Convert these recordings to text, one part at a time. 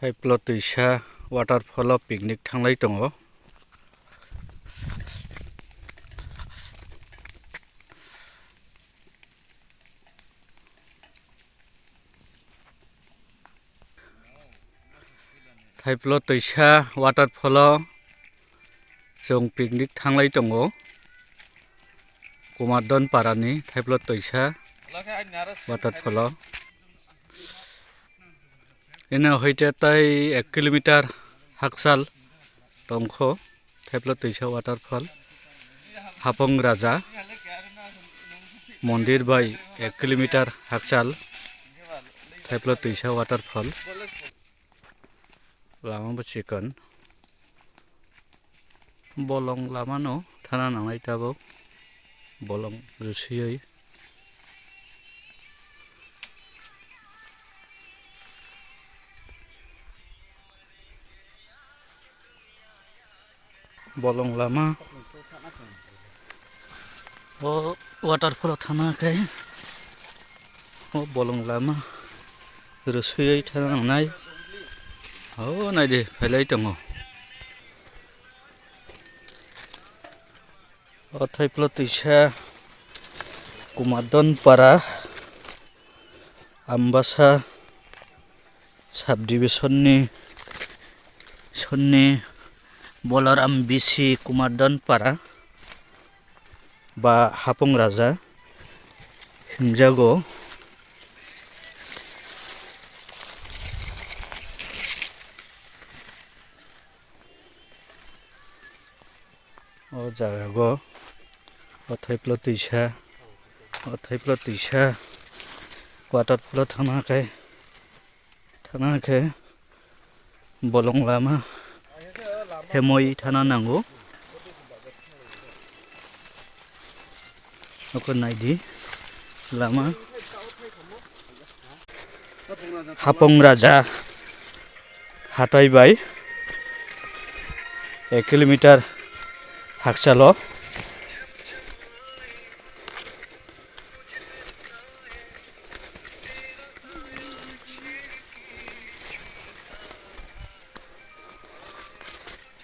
थाइप्ल दैसा वाटारफलाव पिकनिक थांनाय दङ। थाइप्ल दैसा वाटारफलाव जों पिकनिक थांनाय दङ। कुमारदन पारानि थाइप्ल दैसा वाटारफलाव इन हईते तई 1 किलोमीटर हाकसाल दंख थाइप्ल दैसा वाटारफल हापं राजा मंदिर बाई 1 किलोमीटर हाकसाल थाइप्ल दैसा वाटारफल लामा बचिकन बलं लामा न थाना नांनाय ताबो बलं रुसियै बलं लामा ओ वाटारफल थाना खाय ओ बलं लामा रुसियै थाना नांनाय हो नायदे फैलाय दङ। थाइप्ल दैसा कुमारदन पारा आम्बासा सब डिविजननि बलाराम बिसि कुमारदन पारा बा हापं राजा हिंजागो जागागो थाइप्ल दैसा वाटारफल थानाखै बलं लामा हेमय थाना नांगौ नायदि लामा हापं राजा हाथायबाय 1 किलोमीटर हाकसाल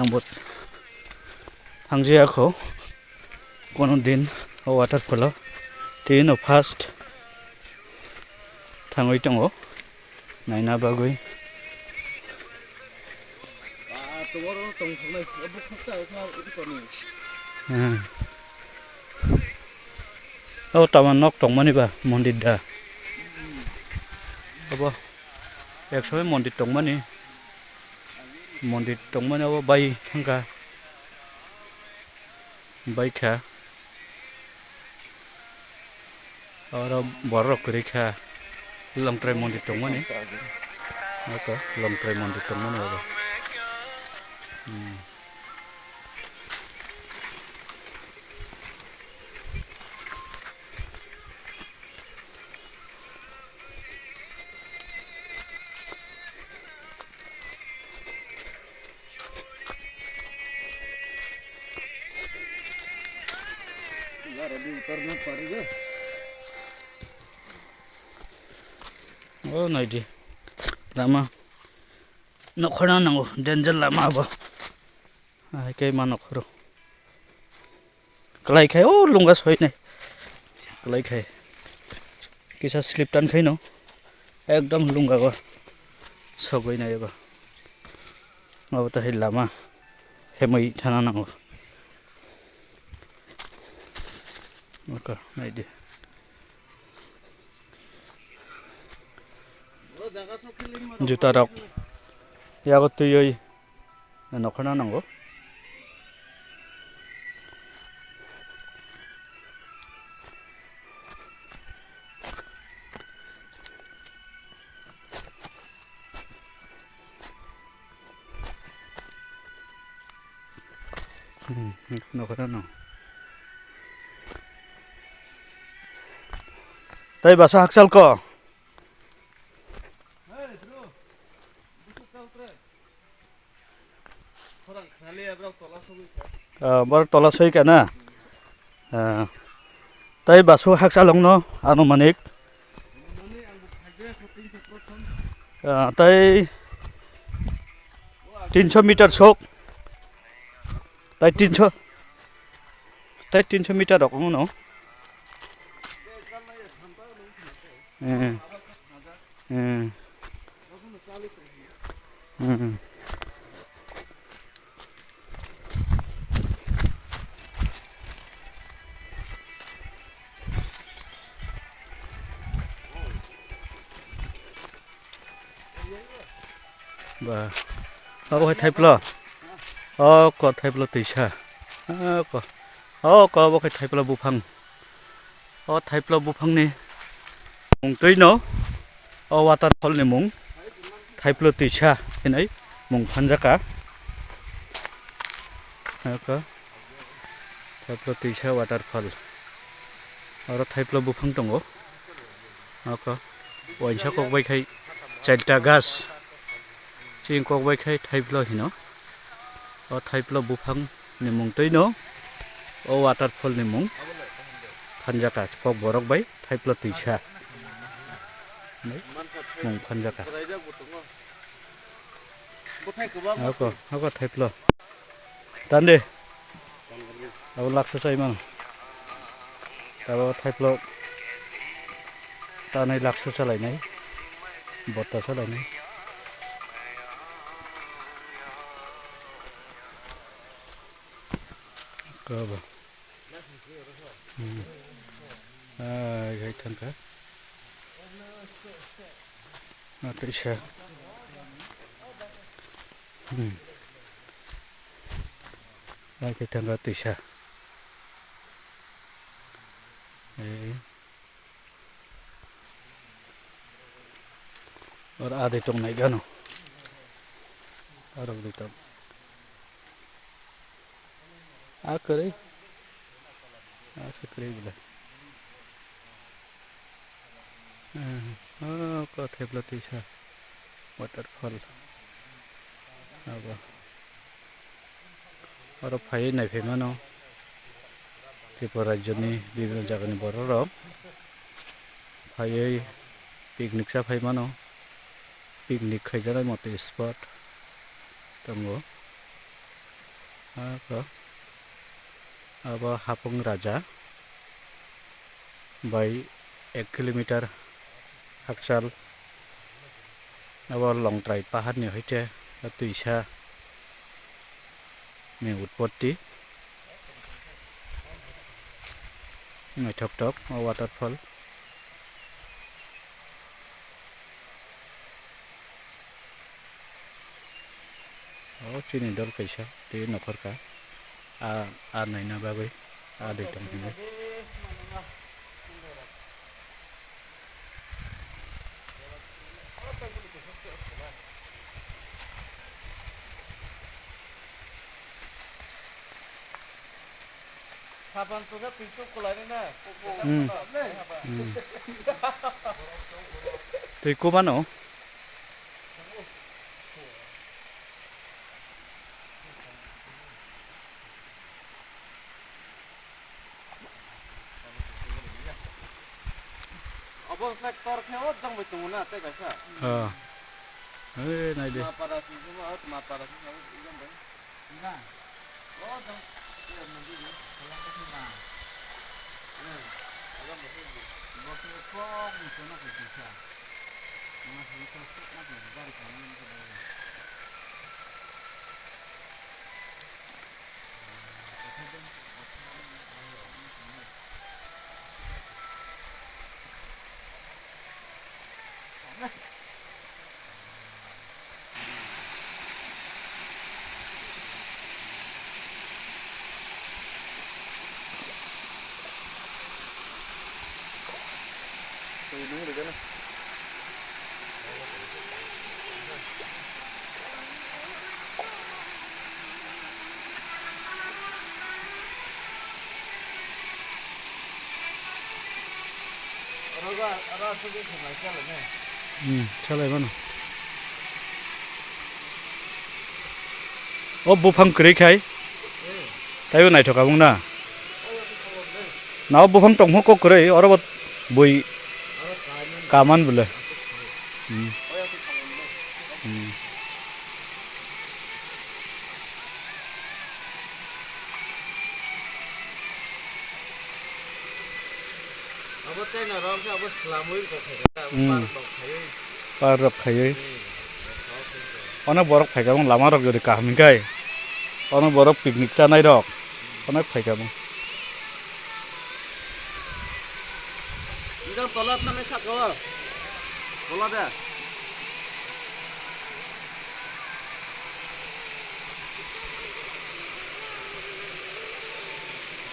आंबो थांजायाखै कोनो दिन वाटारफल दिन फार्स्ट थाङै दङ नायना बागै तामान नक दंमानिबा मन्दिर दा अब एकसय मन्दिर दंमानि अब बाई थांगा बाइखा और बरक रेखा लंट्राय मन्दिर दंमानि लंट्राय मन्दिर दंमानि अब ओ नायदि लामा नखरा नांगौ डेन्जर लामा अब आइकै मा नखरो कलाइखाय ओ लुंगा सयनाय कलाइखाय किसा स्लिप टानखाय न एकदम लुंगा गो सगैनाय अब अब त लामा हेमै थाना नांगौ ओके नायदि जुता रक यागो तुयै नखना नांगौ नखना नांगौ तै बासो हाकसाल को बर तला सही क्या ना तै बासु हाकसालं न आनुमानिक तै 300 মিটার sok tai 300 মিটার রকম no Ba, có hay thay plo, có thay plo tì xa, có hay thay plo bu phăng, thay plo bu phăng nè, mùng tươi nó, waterfall nè mùng, thay plo tì xa, cái này mùng phăng ra cả, có thay plo tì xa waterfall, thay plo bu phăng tongo, có, ôi sao có bay khai, chạy ta gas. Trên con quay khai thay plo thì nó thay plo bu phăng niềm mong tới nó waterfall niềm mong phan ra cả con borok bay thay plo tì xa mong phan ra cả nó có thay plo tan đi đâu lạc số say mà đâu thay plo ta này lạc số sao lại này bọt ta sao lại này cơ bà gây thân cả tự xe gây thân cả tự xe और आधे टोंग नहीं जानो और अगली टोंग आ करे आ सकरे बोला có thêm là tí xa waterfall और phi नहीं फेमा no त्रिपुरा राज्यनि विभिन्न जायगानि बर'फोराव फायै पिकनिक जाफायमा no पिकनिक खायजानाय मते स्पट दङ अब हाफं राजा बाय 1 किलोमीटर हाकसाल अब लं ट्राइ पाहारनि हयते तुइसा नि उत्पत्ति नायथाव वाटारफल चिनि दल कैसा ते नखरका आ नायना बाबै आ दैथां हिङो Saban tu kan pintu kulai ni na. Tui ko mana? Abang sektor kewat jang betul na, teh kasa. Nai deh. Pada sini mah, pada sini jang bang. Enggak. Oh, jang. Iya nanti dia. Kalau ke sini. Agak betul. Betul kok, itu nak bisa. Masih bisa nak dari kami ke bawah. Ini udah kan? Ada sedikit macam ni. Chalai mana? Oh, bufang kiri kai? Tapi naik cakap bung na. Nau bufang tong hok kiri, orang buat bui kaman boleh. China rom sa bus lamui ko khay ta par dok khay parok khayo ni ko khay অনেক বরফ ফাইকামং Lama rock যদি কাহামিনকাই অনেক বরফ picnic জানাই rock অনেক ফাইকামং Ida tolat nane sakawa tola da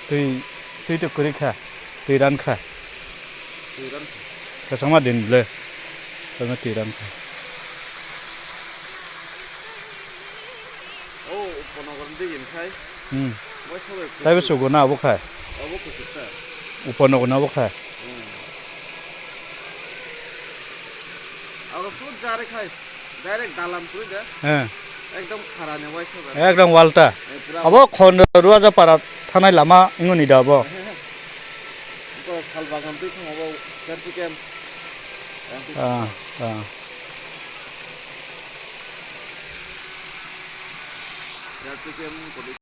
তুই তুই তো করি খা তুই রান খা tiran kasama din le sama তুই রান খা oh kono gon de yin khay হুম wai sabai তাই বেশ গো না আবো খা abo ko kita উপন গো না আবো খা aro food jare khay direct dalam tu da হ্যাঁ ekdom khara ne wai sabai একদম ওয়ালটা pura আবো খন রুয়া যা পারা থানাই Lama ইংনি দাবো ko khal bagan tu khong abo serti kem serti kem ko de